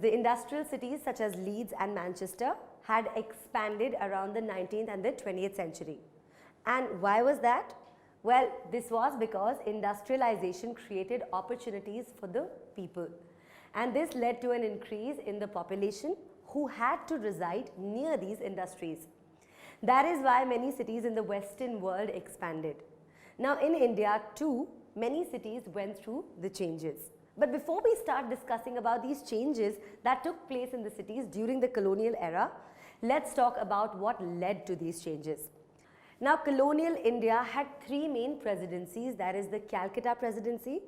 the industrial cities such as Leeds and Manchester had expanded around the 19th and the 20th century. And why was that? Well, this was because industrialization created opportunities for the people. And this led to an increase in the population who had to reside near these industries. That is why many cities in the Western world expanded. Now in India too, many cities went through the changes. But before we start discussing about these changes that took place in the cities during the colonial era, let's talk about what led to these changes. Now colonial India had three main presidencies, that is the Calcutta Presidency,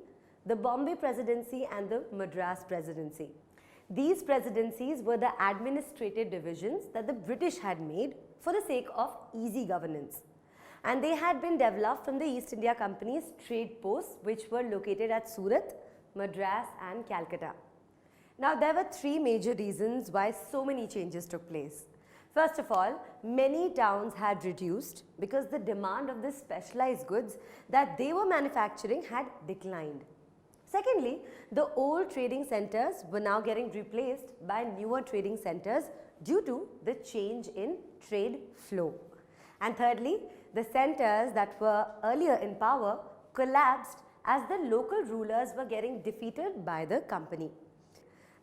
the Bombay Presidency and the Madras Presidency. These presidencies were the administrative divisions that the British had made for the sake of easy governance. And they had been developed from the East India Company's trade posts which were located at Surat, Madras and Calcutta. Now there were three major reasons why so many changes took place. First of all, many towns had reduced because the demand of the specialized goods that they were manufacturing had declined. Secondly, the old trading centers were now getting replaced by newer trading centers due to the change in trade flow. And thirdly, the centers that were earlier in power collapsed as the local rulers were getting defeated by the company.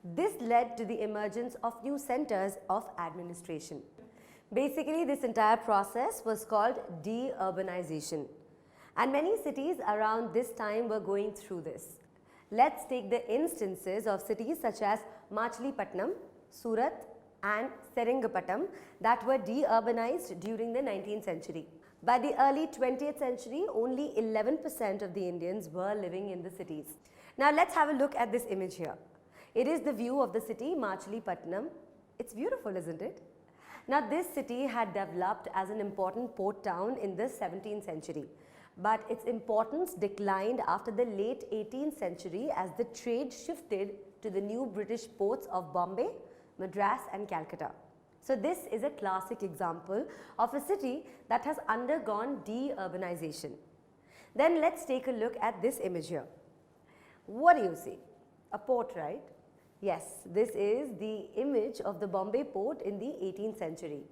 This led to the emergence of new centers of administration. Basically, this entire process was called Deurbanization. And many cities around this time were going through this. Let's take the instances of cities such as Machilipatnam, Surat and Seringapatam that were deurbanized during the 19th century. By the early 20th century, only 11% of the Indians were living in the cities. Now let's have a look at this image here. It is the view of the city Machilipatnam. It's beautiful, isn't it? Now this city had developed as an important port town in the 17th century. But its importance declined after the late 18th century as the trade shifted to the new British ports of Bombay, Madras and Calcutta. So this is a classic example of a city that has undergone deurbanization. Then let's take a look at this image here. What do you see? A port, right? Yes, this is the image of the Bombay port in the 18th century.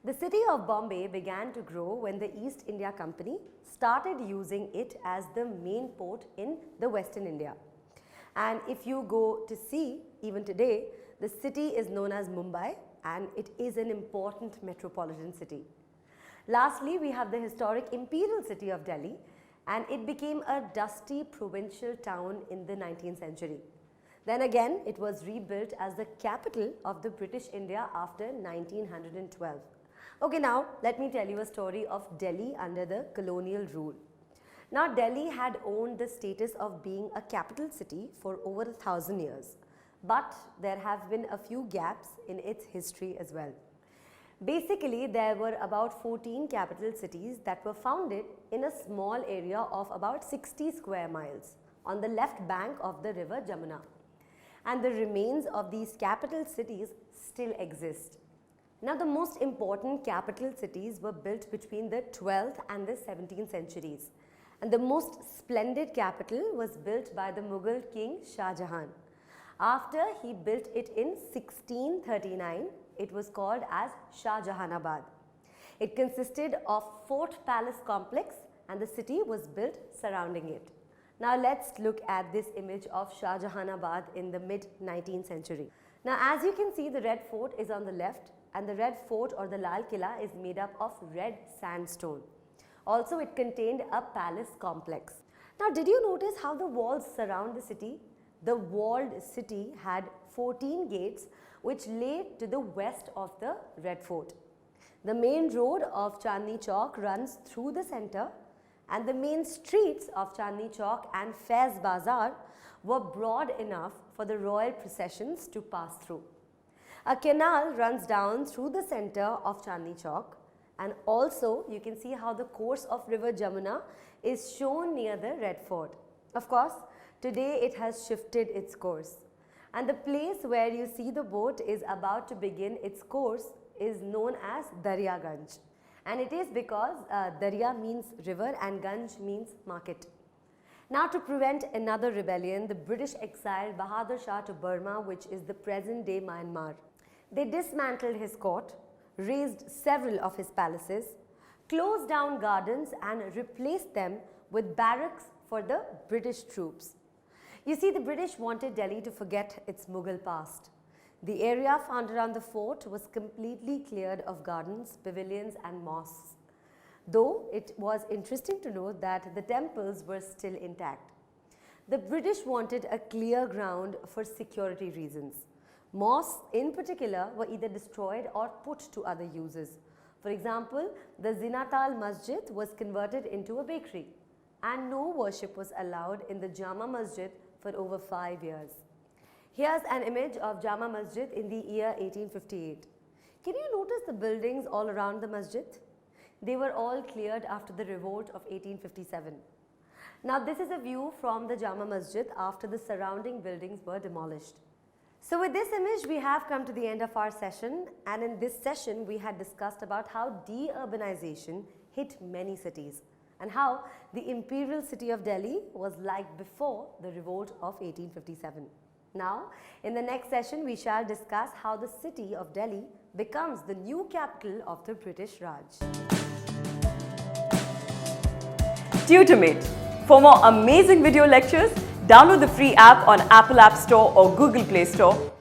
The city of Bombay began to grow when the East India Company started using it as the main port in the Western India. And if you go to see, even today, the city is known as Mumbai and it is an important metropolitan city. Lastly, we have the historic imperial city of Delhi, and it became a dusty provincial town in the 19th century. Then again, it was rebuilt as the capital of the British India after 1912. Okay, now let me tell you a story of Delhi under the colonial rule. Now Delhi had owned the status of being a capital city for over 1,000 years, but there have been a few gaps in its history as well. Basically, there were about 14 capital cities that were founded in a small area of about 60 square miles on the left bank of the river Jamuna. And the remains of these capital cities still exist. Now the most important capital cities were built between the 12th and the 17th centuries. And the most splendid capital was built by the Mughal king Shah Jahan. After he built it in 1639, it was called as Shah Jahanabad. It consisted of Fort Palace complex and the city was built surrounding it. Now let's look at this image of Shah Jahanabad in the mid-19th century. Now as you can see, the red fort is on the left and the red fort or the Lal Killa is made up of red sandstone. Also it contained a palace complex. Now did you notice how the walls surround the city? The walled city had 14 gates which lay to the west of the red fort. The main road of Chandni Chowk runs through the center and the main streets of Chandni Chowk and Faiz Bazaar were broad enough for the royal processions to pass through. A canal runs down through the center of Chandni Chowk, and also you can see how the course of river Jamuna is shown near the Red Fort. Of course, today it has shifted its course, and the place where you see the boat is about to begin its course is known as Daryaganj, and it is because Darya means river and Ganj means market. Now, to prevent another rebellion, the British exiled Bahadur Shah to Burma, which is the present-day Myanmar. They dismantled his court, razed several of his palaces, closed down gardens and replaced them with barracks for the British troops. You see, the British wanted Delhi to forget its Mughal past. The area found around the fort was completely cleared of gardens, pavilions and mosques, though it was interesting to note that the temples were still intact. The British wanted a clear ground for security reasons. Mosques in particular were either destroyed or put to other uses. For example, the Zinatal Masjid was converted into a bakery, and no worship was allowed in the Jama Masjid for over 5 years. Here's an image of Jama Masjid in the year 1858. Can you notice the buildings all around the masjid? They were all cleared after the revolt of 1857. Now, this is a view from the Jama Masjid after the surrounding buildings were demolished. So with this image, we have come to the end of our session, and in this session we had discussed about how deurbanization hit many cities and how the imperial city of Delhi was like before the revolt of 1857. Now, in the next session we shall discuss how the city of Delhi becomes the new capital of the British Raj. Tutormate. For more amazing video lectures, download the free app on Apple App Store or Google Play Store